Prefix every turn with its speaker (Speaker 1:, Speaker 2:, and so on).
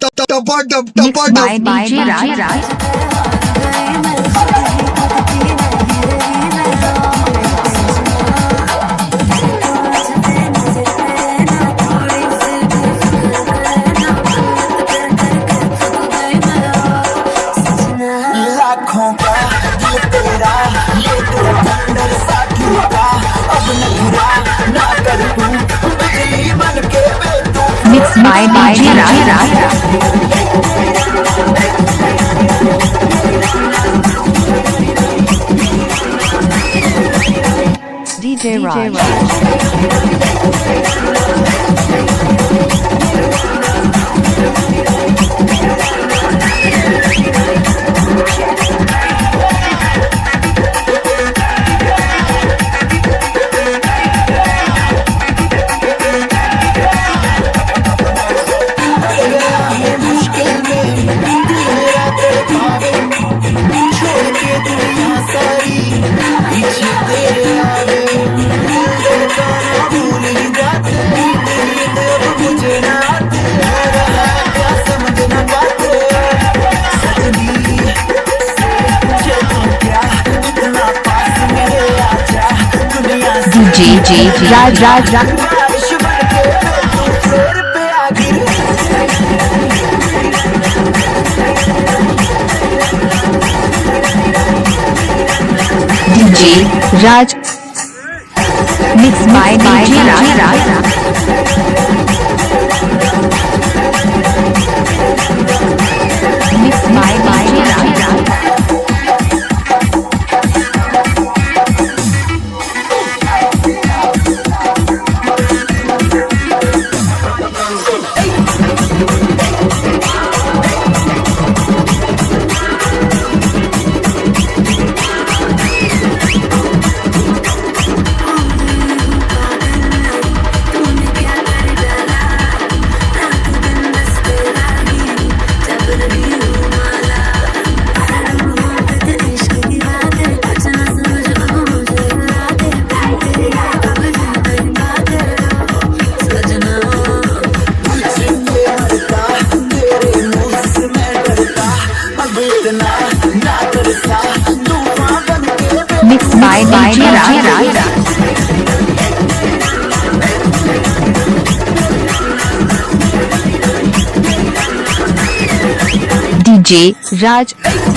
Speaker 1: DJ Raj.
Speaker 2: लाखों का दिल तेरा ये तेरा अंदर साथी का अब नखरा ना कर तू बिजली बन के बेटू
Speaker 1: Mixed by DJ Raj. DJ Raj.
Speaker 2: मुश्किल में तेरा तेरे पावे छोड़ के दुनिया सारी पीछे तेरे आवे दिल का भूल ही जाते नींद अब मुझे ना आते हो रहा क्या समझ ना पाते सजनी चलो क्या इतना पास मेरे आजा दुनिया
Speaker 1: DJ Raj.
Speaker 2: बारिश बन के तू फेर पे आ गिरी
Speaker 1: DJ Raj. Mixed by DJ Raj. Mixed by DJ Raj. Mixed by DJ Raj. DJ Raj.